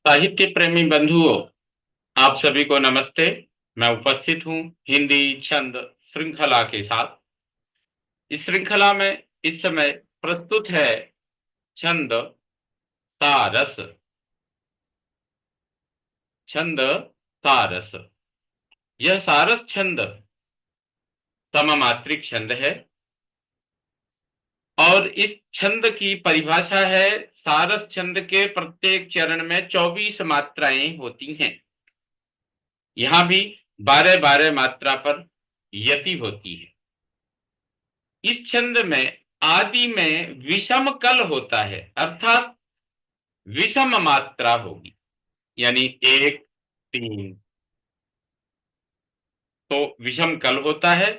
साहित्य प्रेमी बंधुओं, आप सभी को नमस्ते। मैं उपस्थित हूँ हिंदी छंद श्रृंखला के साथ। इस श्रृंखला में इस समय प्रस्तुत है छंद सारस। छंद सारस। यह सारस छंद सममात्रिक छंद है और इस छंद की परिभाषा है, सारस छंद के प्रत्येक चरण में 24 मात्राएं होती हैं। यहां भी 12-12 मात्रा पर यति होती है। इस छंद में आदि में विषम कल होता है, अर्थात विषम मात्रा होगी, यानी 1 3 तो विषम कल होता है।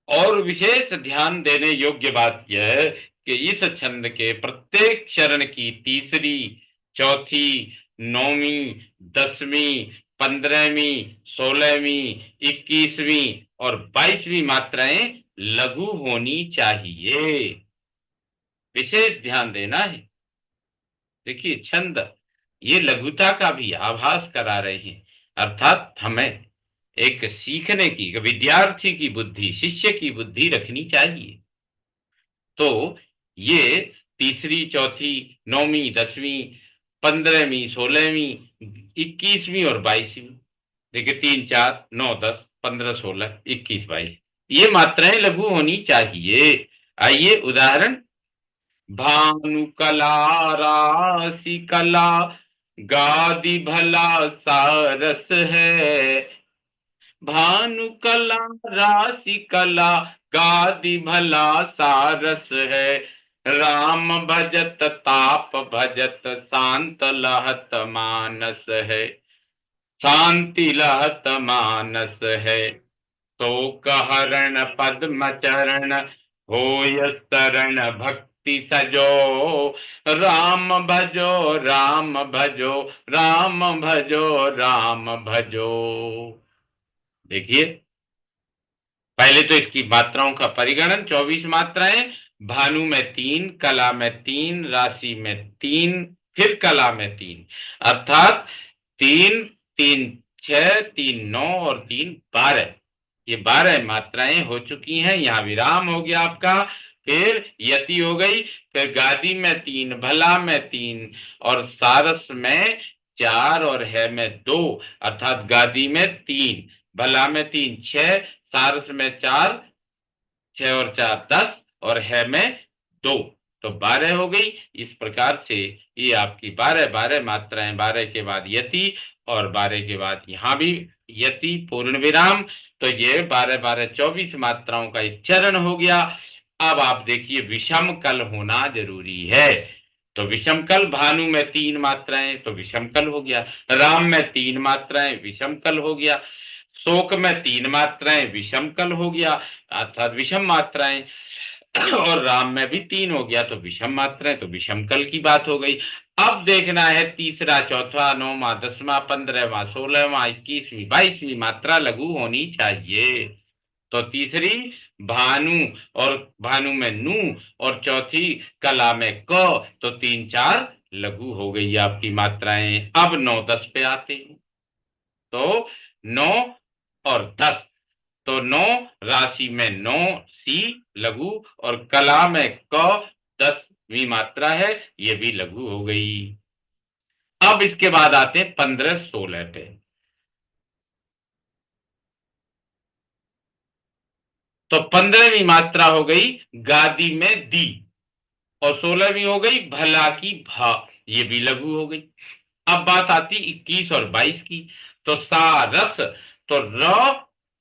और विशेष ध्यान देने योग्य बात यह है कि इस छंद के प्रत्येक चरण की तीसरी, चौथी, नौवीं, 10वीं, 15वीं, 16वीं, 21वीं और 22वीं मात्राएं लघु होनी चाहिए। विशेष ध्यान देना है। देखिए, छंद ये लघुता का भी आभास करा रहे हैं, अर्थात हमें एक सीखने की, विद्यार्थी की बुद्धि, शिष्य की बुद्धि रखनी चाहिए। तो ये तीसरी, चौथी, नौवीं, 10वीं, 15वीं, 16वीं, 21वीं और 22वीं, देखिए 3 4 9 10 15 16 21 22, ये मात्राएं लघु होनी चाहिए। आइए उदाहरण। भानु कला राशि कला, गादि भला सारस है। भानु कला राशि कला, गादि भला सारस है। राम भजत ताप भजत, शांत लहत मानस है। शांति लहत मानस है। शोक हरण पद्म चरण, होय शरण भक्ति सजो। राम भजो राम भजो, राम भजो राम भजो। देखिए, पहले तो इसकी मात्राओं का परिगणन। 24 मात्राएं। भानु में 3, कला में 3, राशि में 3, फिर कला में 3, अर्थात 3 3 6, 3 9 और 3 12। ये 12 मात्राएं हो चुकी हैं। यहाँ विराम हो गया आपका, फिर यति हो गई, फिर गादी में 3, भला में 3 और सारस में 4 और है में 2, अर्थात गादी में 3, भला में 3 6, सारस में 4, 6 और 4 10 और है में 2, तो 12 हो गई। इस प्रकार से ये आपकी 12-12 मात्राएं, 12 के बाद यति और 12 के बाद यहाँ भी यति पूर्ण विराम, तो ये 12-12 24 मात्राओं का एक चरण हो गया। अब आप देखिए, विषम कल होना जरूरी है। तो विषम कल, भानु में 3 मात्राएं तो विषम कल हो गया, राम में 3 मात्राएं विषम कल हो गया, शोक में 3 मात्राएं विषम कल हो गया, अर्थात विषम मात्राएं, और राम में भी 3 हो गया तो विषम मात्राएं, तो विषम कल की बात हो गई। अब देखना है तीसरा, चौथा, 9वां, 10वां, 15वां, 16वां, 21वीं, 22वीं मात्रा लघु होनी चाहिए। तो तीसरी भानु, और भानु में नू, और चौथी कला में क, तो 3 4 लघु हो गई आपकी मात्राएं। अब 9 10 पे आते हैं। तो 9 और 10, तो 9 राशि में 9 सी लघु, और कला में क 10वीं मात्रा है, ये भी लघु हो गई। अब इसके बाद आते हैं 15 16 पे। तो 15वीं मात्रा हो गई गादी में दी, और 16वीं हो गई भला की भा, ये भी लघु हो गई। अब बात आती 21 और 22 की। तो सारस, तो र,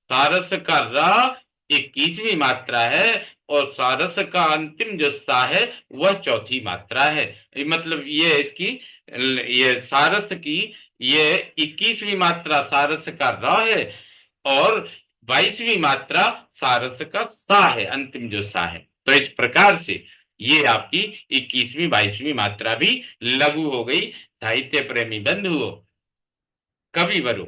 सारस का र 21वीं मात्रा है, और सारस का अंतिम जो सा है वह चौथी मात्रा है। मतलब ये इसकी, ये सारस की ये 21वीं मात्रा सारस का र है, और 22वीं मात्रा सारस का सा है, अंतिम जो सा है। तो इस प्रकार से ये आपकी 21वीं 22वीं मात्रा भी लघु हो गई। साहित्य प्रेमी बंधुओं, कविवरों,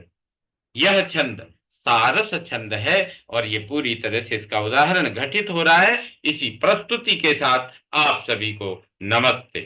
यह छंद सारस छंद है, और ये पूरी तरह से इसका उदाहरण घटित हो रहा है। इसी प्रस्तुति के साथ आप सभी को नमस्ते।